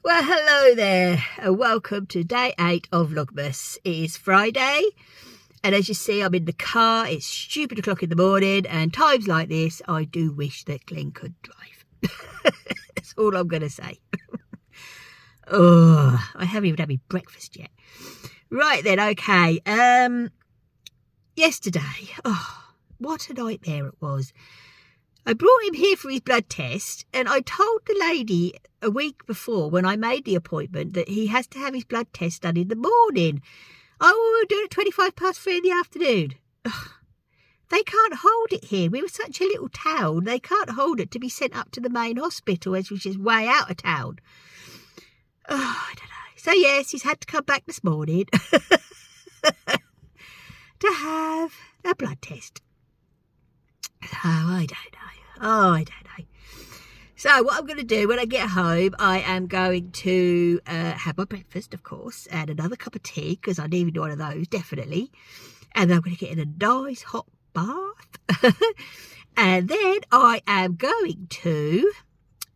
Well, hello there, and welcome to day 8 of Vlogmas. It is Friday, and as you see, I'm in the car. It's stupid o'clock in the morning, and times like this, I do wish that Glenn could drive. That's all I'm going to say. Oh, I haven't even had my breakfast yet. Right then, okay. Yesterday, what a nightmare it was. I brought him here for his blood test, and I told the lady a week before when I made the appointment that he has to have his blood test done in the morning. Oh, we'll do it at 3:25 in the afternoon. Ugh. They can't hold it here. We were such a little town. They can't hold it to be sent up to the main hospital, which is way out of town. Oh, I don't know. So, yes, he's had to come back this morning to have a blood test. Oh, I don't know. So what I'm going to do when I get home, I am going to have my breakfast, of course, and another cup of tea, because I need one of those, definitely. And then I'm going to get in a nice hot bath. And then I am going to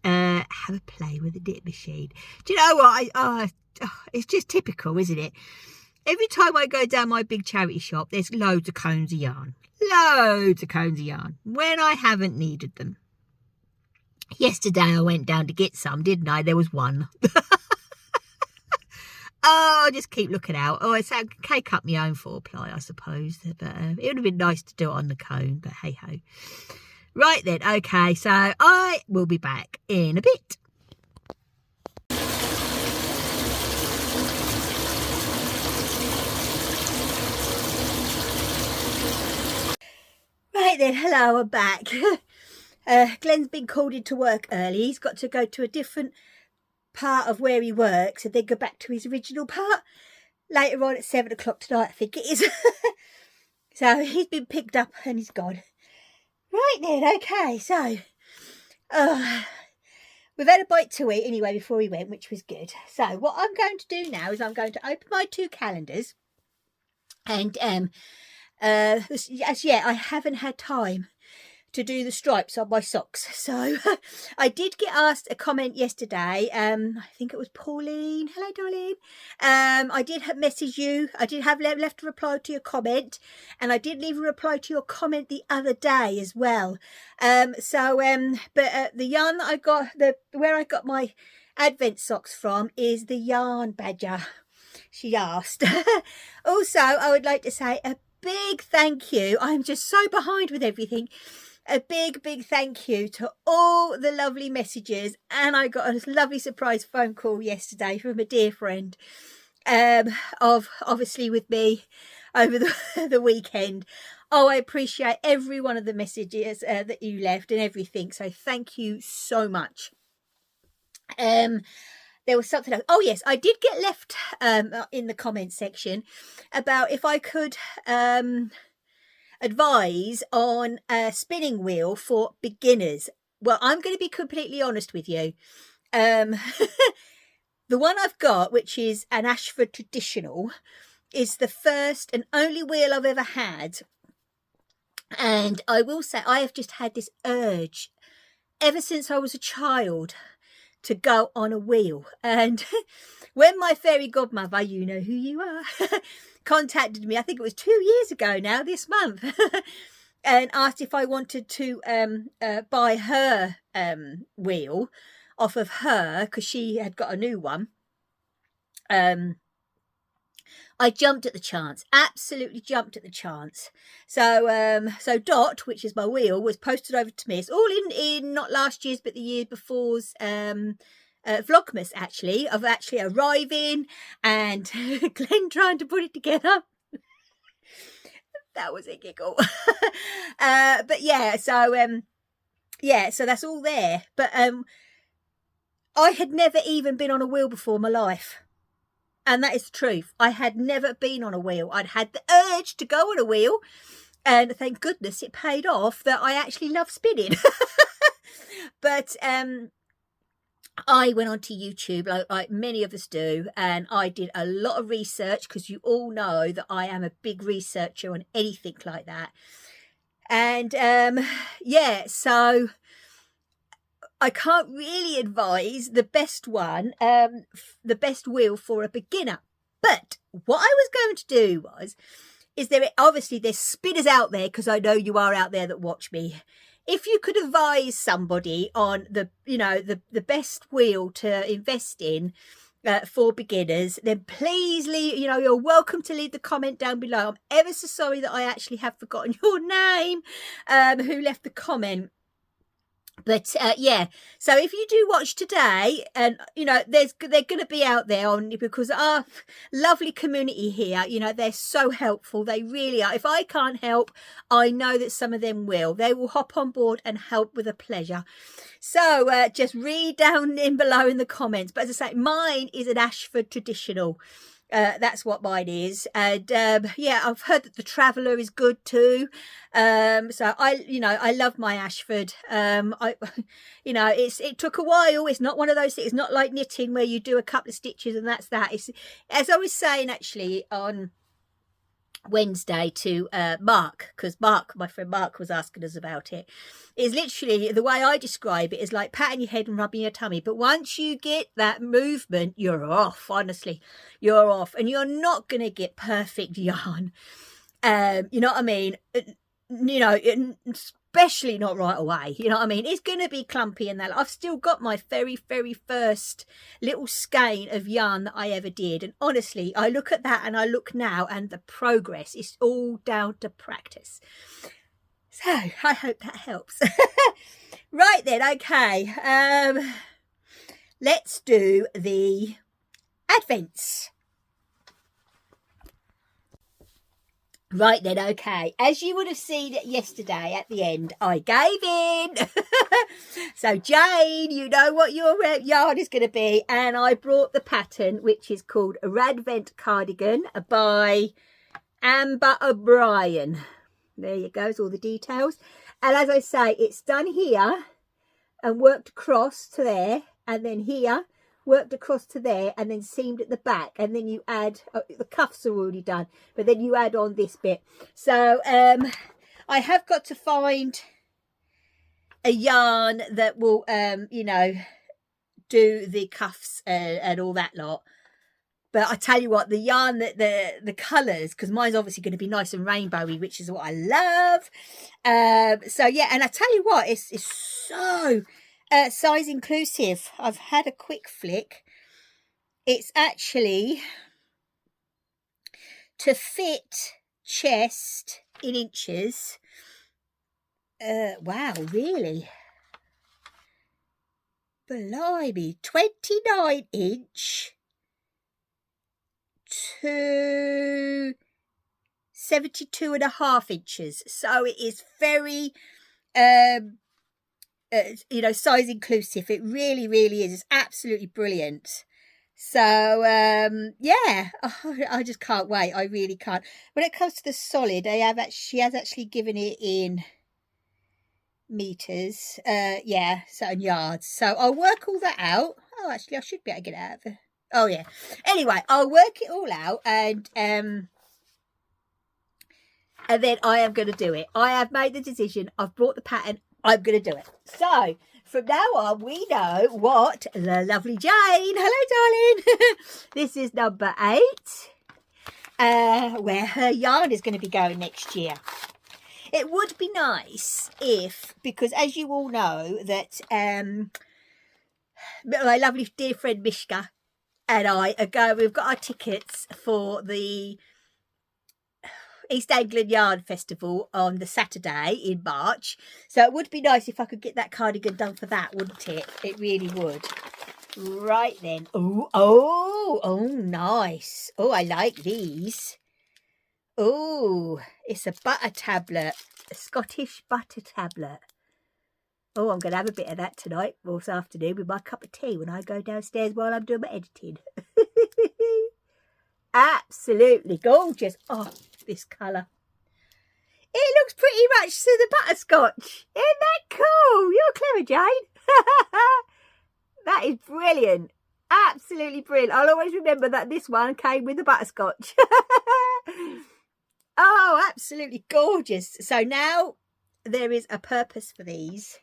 have a play with the knit machine. Do you know what? It's just typical, isn't it? Every time I go down my big charity shop, there's loads of cones of yarn. Loads of cones of yarn when I haven't needed them. Yesterday I went down to get some, didn't I? There was one. I just keep looking out. I can cut my own 4-ply, I suppose. But it would have been nice to do it on the cone, but hey ho. Right then, okay, so I will be back in a bit. Right then, hello, I'm back. Glenn's been called into work early. He's got to go to a different part of where he works and then go back to his original part later on at 7 o'clock tonight, I think it is. So he's been picked up and he's gone. Right then, okay, so we've had a bite to eat anyway before he went, which was good. So what I'm going to do now is I'm going to open my 2 calendars and as yet I haven't had time to do the stripes on my socks. So I did get asked a comment yesterday. I think it was Pauline. Hello, darling. I did message you. I did have left a reply to your comment, and I did leave a reply to your comment the other day as well. But the yarn that I got, where I got my Advent socks from is the Yarn Badger. She asked. Also, I would like to say a big thank you. I'm just so behind with everything. A big thank you to all the lovely messages, and I got a lovely surprise phone call yesterday from a dear friend obviously with me over the weekend. I appreciate every one of the messages that you left and everything, so thank you so much. There was something else. Oh yes, I did get left in the comment section about if I could advise on a spinning wheel for beginners. Well, I'm going to be completely honest with you. The one I've got, which is an Ashford Traditional, is the first and only wheel I've ever had. And I will say I have just had this urge ever since I was a child to go on a wheel. And when my fairy godmother, you know who you are, contacted me, I think it was 2 years ago now, this month, and asked if I wanted to buy her wheel off of her because she had got a new one. I jumped at the chance, absolutely jumped at the chance. So Dot, which is my wheel, was posted over to me. It's all in not last year's but the year before's Vlogmas, actually, of actually arriving and Glenn trying to put it together. That was a giggle. But yeah, so that's all there. But I had never even been on a wheel before in my life. And that is the truth. I had never been on a wheel. I'd had the urge to go on a wheel. And thank goodness it paid off that I actually love spinning. But I went onto YouTube like many of us do. And I did a lot of research because you all know that I am a big researcher on anything like that. And yeah, so I can't really advise the best one, the best wheel for a beginner. But what I was going to do is obviously there's spinners out there, because I know you are out there that watch me. If you could advise somebody on the best wheel to invest in for beginners, then please leave, you're welcome to leave the comment down below. I'm ever so sorry that I actually have forgotten your name, who left the comment. But yeah, so if you do watch today, and they're going to be out there on, because our lovely community here, they're so helpful. They really are. If I can't help, I know that some of them will. They will hop on board and help with a pleasure. So just read down in below in the comments. But as I say, mine is an Ashford traditional. That's what mine is. And yeah, I've heard that the Traveller is good too. So I love my Ashford. It took a while. It's not one of those things. It's not like knitting where you do a couple of stitches and that's that. It's, as I was saying actually on Wednesday to Mark, because my friend Mark was asking us about it, is literally, the way I describe it is like patting your head and rubbing your tummy. But once you get that movement, you're off. Honestly, you're off, and you're not going to get perfect yarn. You know what I mean? Especially not right away. You know what I mean? It's going to be clumpy and that. I've still got my very, very first little skein of yarn that I ever did. And honestly, I look at that and I look now, and the progress is all down to practice. So I hope that helps. Right then, okay. Let's do the advents. Right then, okay. As you would have seen yesterday at the end, I gave in. So Jane, you know what your yarn is going to be. And I brought the pattern, which is called a Radvent Cardigan by Amber O'Brien. There you go, all the details. And as I say, it's done here and worked across to there, and then here, worked across to there, and then seamed at the back, and then you add the cuffs are already done, but then you add on this bit. So I have got to find a yarn that will do the cuffs and all that lot. But I tell you what, the yarn, the colours, because mine's obviously going to be nice and rainbowy, which is what I love. So yeah, and I tell you what, it's so size inclusive. I've had a quick flick. It's actually to fit chest in inches. Wow, really? Blimey, 29 inch to 72.5 inches. So it is very size inclusive. It really, really is. It's absolutely brilliant. So yeah, I just can't wait. I really can't. When it comes to the solid, she has actually given it in meters, yeah, so in yards. So I'll work all that out. Oh, actually, I should be able to get it out of there. Oh yeah. Anyway, I'll work it all out, and then I am going to do it. I have made the decision. I've brought the pattern. I'm going to do it. So from now on, we know what the lovely Jane. Hello, darling. This is number 8, where her yarn is going to be going next year. It would be nice if, because as you all know, that my lovely dear friend Mishka and I are going, we've got our tickets for the East Anglia Yarn Festival on the Saturday in March. So it would be nice if I could get that cardigan done for that, wouldn't it? It really would. Right then. Oh, nice. Oh, I like these. Oh, it's a butter tablet, a Scottish butter tablet. Oh, I'm going to have a bit of that tonight or this afternoon with my cup of tea when I go downstairs while I'm doing my editing. Absolutely gorgeous. Oh, this colour. It looks pretty much to the butterscotch. Isn't that cool? You're clever, Jane. That is brilliant. Absolutely brilliant. I'll always remember that this one came with the butterscotch. Oh, absolutely gorgeous. So now there is a purpose for these.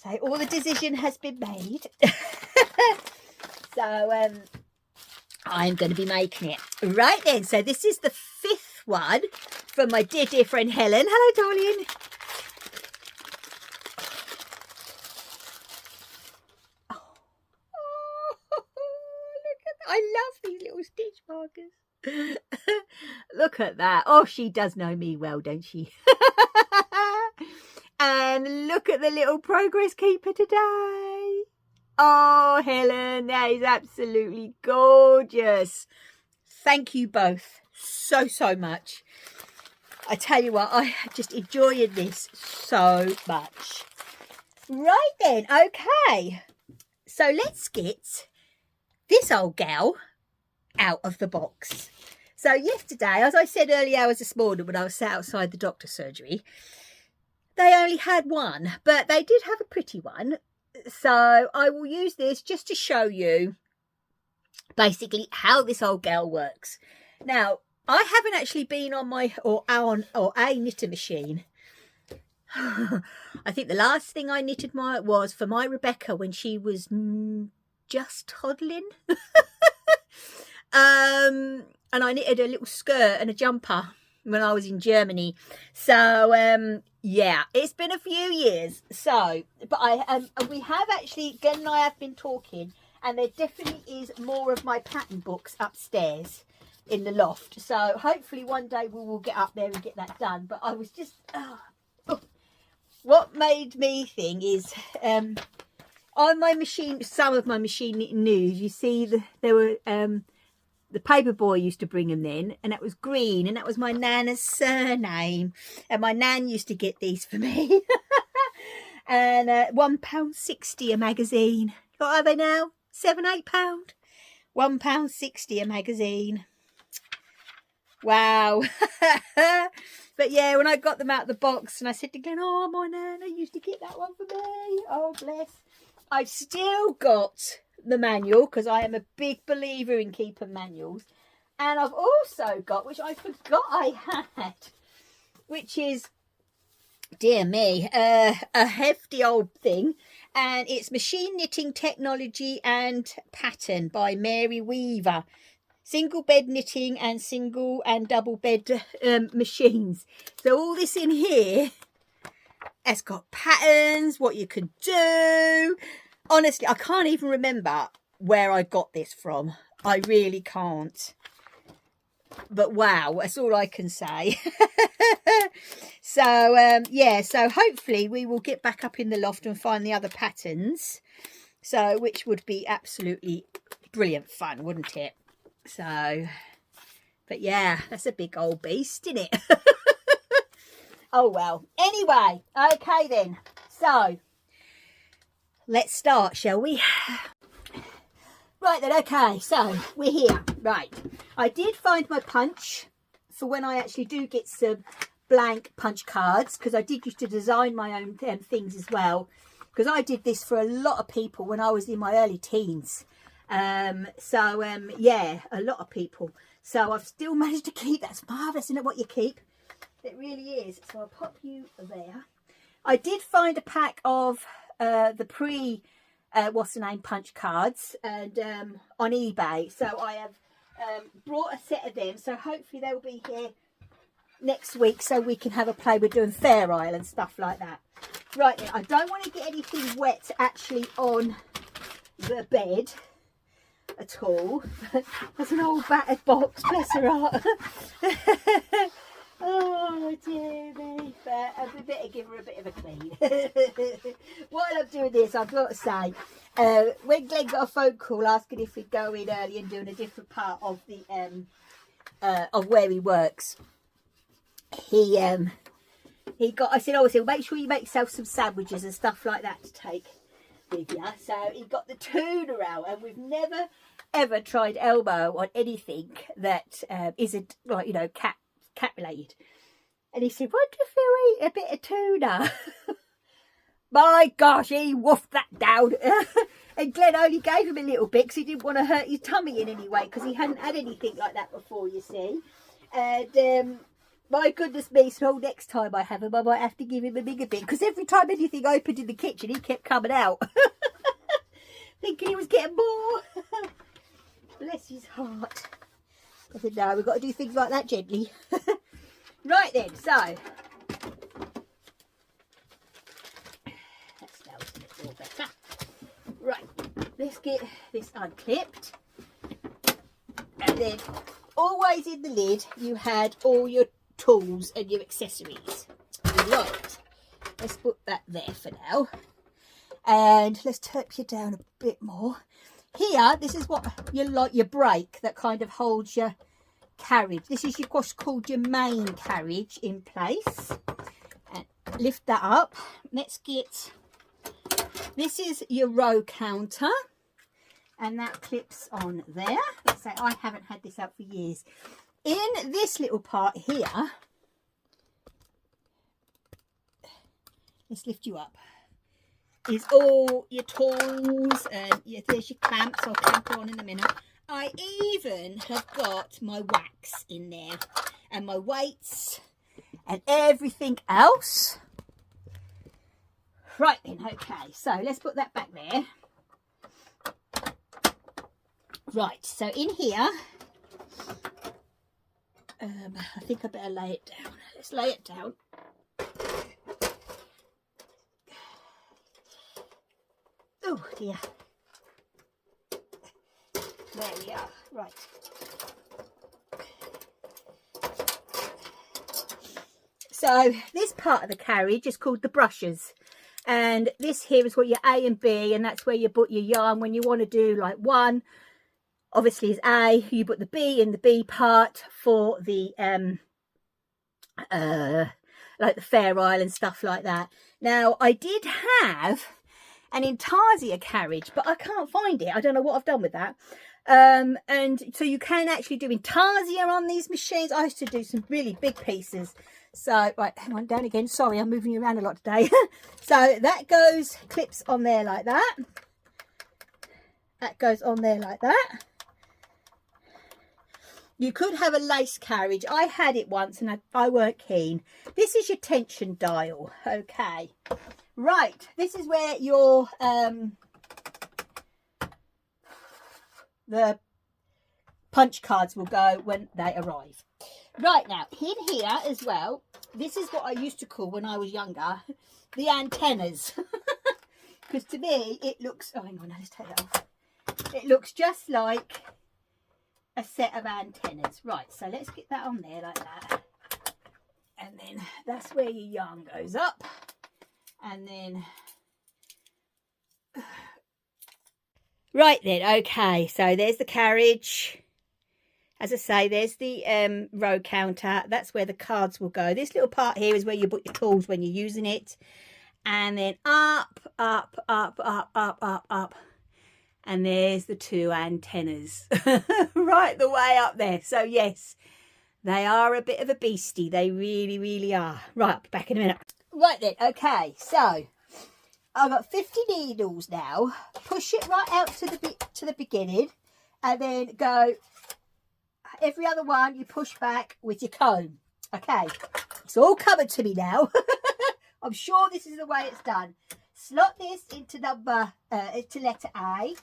So all the decision has been made. So I'm going to be making it. Right then, so this is the 5th one from my dear friend Helen. Hello, darling. I love these little stitch markers. Look at that. Oh, she does know me well, don't she? And look at the little progress keeper today. Oh, Helen, that is absolutely gorgeous. Thank you both so much. I tell you what, I just enjoying this so much. Right then, okay. So let's get this old gal out of the box. So yesterday, as I said early hours this morning when I was sat outside the doctor's surgery, they only had one, but they did have a pretty one. So I will use this just to show you basically how this old gal works. Now, I haven't actually been on a knitter machine. I think the last thing I knitted was for my Rebecca when she was just toddling. And I knitted a little skirt and a jumper when I was in Germany. So yeah, it's been a few years. So, but we have actually, Glenn and I have been talking, and there definitely is more of my pattern books upstairs in the loft. So hopefully one day we will get up there and get that done. But I was just, what made me think is, on my machine, some of my machine knitting news, you see there were, the paper boy used to bring them then, and that was green, and that was my nana's surname, and my nan used to get these for me. And £1.60 a magazine. What are they now? £7-8? £1.60 a magazine. Wow. But yeah, when I got them out of the box and I said to Glenn, oh, my nana used to get that one for me. Oh, bless. I've still got the manual because I am a big believer in keeping manuals. And I've also got, which I forgot I had, which is, dear me, a hefty old thing. And it's Machine Knitting Technology and Pattern by Mary Weaver. Single bed knitting and single and double bed machines. So all this in here has got patterns, what you can do. Honestly, I can't even remember where I got this from. I really can't. But wow, that's all I can say. So yeah, so hopefully we will get back up in the loft and find the other patterns. So which would be absolutely brilliant fun, wouldn't it? So, but yeah, that's a big old beast, isn't it? Oh well. Anyway, okay then. So let's start, shall we? Right then, okay, so we're here. Right, I did find my punch for when I actually do get some blank punch cards, because I did used to design my own things as well, because I did this for a lot of people when I was in my early teens. Yeah, a lot of people. So I've still managed to keep. That's marvellous, isn't it, what you keep? It really is. So I'll pop you there. I did find a pack of the what's the name, punch cards, and on eBay. So I have brought a set of them. So hopefully they'll be here next week so we can have a play with doing Fair Isle and stuff like that. Right then, I don't want to get anything wet actually on the bed at all. That's an old battered box, bless her heart. Oh dear me, but we better give her a bit of a clean. While I'm doing this, I've got to say, when Glenn got a phone call asking if we'd go in early and doing a different part of the of where he works, I said, oh, make sure you make yourself some sandwiches and stuff like that to take with you. So he got the tuna out, and we've never ever tried Elmo on anything that isn't, like, you know, cat related. And he said, what if you eat a bit of tuna? My gosh, he wolfed that down. And Glenn only gave him a little bit because he didn't want to hurt his tummy in any way, because he hadn't had anything like that before, you see. And My goodness me, so next time I have him, I might have to give him a bigger bit, because every time anything opened in the kitchen, he kept coming out. Thinking he was getting more. Bless his heart. I said, no, we've got to do things like that gently. Right then, so. That smells a bit more better. Right, let's get this unclipped. And then, always in the lid, you had all your tools and your accessories. Right, let's put that there for now. And let's tap you down a bit more. Here, this is what your brake that kind of holds your carriage. This is what's called your main carriage in place. And lift that up. Let's get, this is your row counter. And that clips on there. Let's say I haven't had this out for years. In this little part here, let's lift you up, is all your tools, and there's your clamps. I'll clamp on in a minute. I even have got my wax in there and my weights and everything else. Right then, okay, so let's put that back there. Right, so in here, I think I better lay it down. Let's lay it down. Oh dear. There we are. Right. So this part of the carriage is called the brushes. And this here is what your A and B, and that's where you put your yarn when you want to do like one. Obviously is A, you put the B in the B part for the like the Fair Isle and stuff like that. Now I did have an Intarsia carriage, but I can't find it. I don't know what I've done with that. And so you can actually do Intarsia on these machines. I used to do some really big pieces. So, right, hang on, down again. Sorry, I'm moving you around a lot today. So that goes, clips on there like that. That goes on there like that. You could have a lace carriage. I had it once and I weren't keen. This is your tension dial. Okay. Right, this is where your the punch cards will go when they arrive. Right, now in here as well, this is what I used to call when I was younger the antennas. Because to me it looks, oh hang on, let's take that off. It looks just like a set of antennas. Right, so let's get that on there like that. And then that's where your yarn goes up. And then right then, okay, so there's the carriage. As I say, there's the row counter. That's where the cards will go. This little part here is where you put your tools when you're using it. And then up, up, up, up, up, up, up. And there's the two antennas right the way up there. So yes, they are a bit of a beastie. They really, really are. Right, I'll be back in a minute. Right then, okay, so I've got 50 needles now. Push it right out to the beginning, and then go every other one you push back with your comb. Okay, it's all coming to me now. I'm sure this is the way it's done. Slot this into into letter A.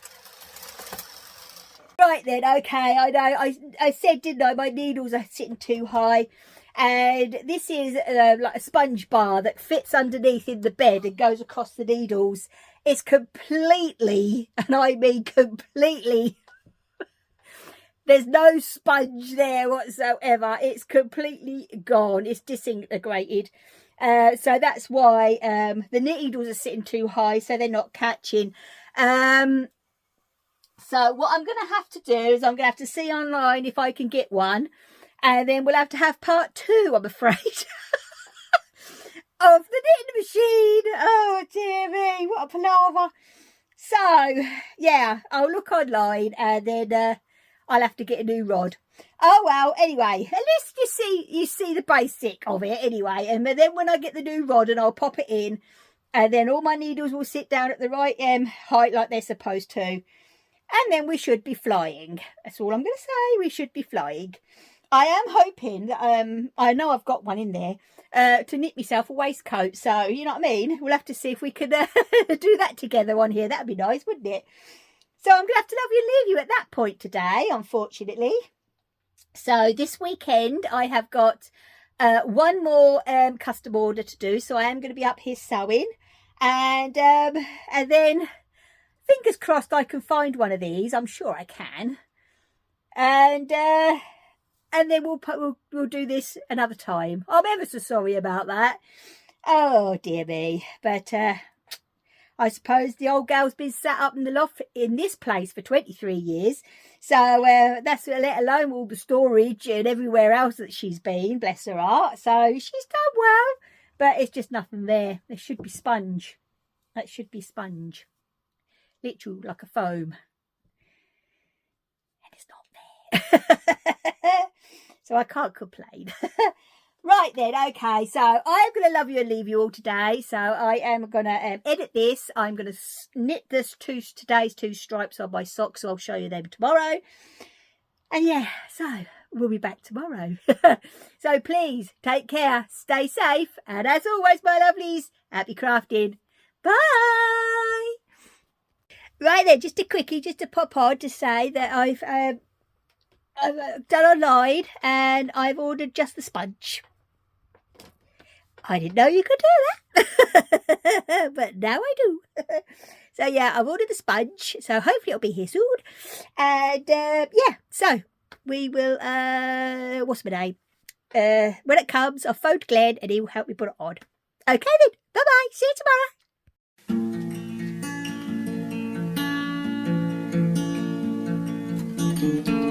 Right then, okay, I know I said, didn't I, my needles are sitting too high. And this is like a sponge bar that fits underneath in the bed and goes across the needles. It's completely, and I mean completely, there's no sponge there whatsoever. It's completely gone. It's disintegrated. So that's why the needles are sitting too high, so they're not catching. So what I'm going to have to do is I'm going to have to see online if I can get one. And then we'll have to have part 2, I'm afraid, of the knitting machine. Oh, dear me, what a palaver. So, yeah, I'll look online and then I'll have to get a new rod. Oh, well, anyway, at least you see the basic of it anyway. And then when I get the new rod and I'll pop it in, and then all my needles will sit down at the right height like they're supposed to. And then we should be flying. That's all I'm going to say. We should be flying. I am hoping that I know I've got one in there to knit myself a waistcoat. So you know what I mean. We'll have to see if we can do that together on here. That'd be nice, wouldn't it? So I'm gonna have to love you and leave you at that point today, unfortunately. So this weekend I have got one more custom order to do. So I am going to be up here sewing, and then fingers crossed I can find one of these. I'm sure I can. And then we'll do this another time. I'm ever so sorry about that. Oh dear me. But I suppose the old gal's been sat up in the loft in this place for 23 years. So that's let alone all the storage and everywhere else that she's been, bless her heart. So she's done well, but it's just nothing there. There should be sponge. That should be sponge. Literal like a foam. And it's not there. So I can't complain. Right then, okay, so I'm going to love you and leave you all today. So I am going to edit this. I'm going to knit today's two stripes on my socks, so I'll show you them tomorrow. And yeah, so we'll be back tomorrow. So please take care, stay safe, and as always, my lovelies, happy crafting. Bye! Right then, just a quickie, just to pop on to say that I've done online and I've ordered just the sponge. I didn't know you could do that, but now I do. So yeah, I've ordered the sponge, so hopefully it'll be here soon. And yeah, so we will, what's my name? When it comes, I'll phone Glenn and he will help me put it on. Okay then, bye-bye, see you tomorrow. Thank you.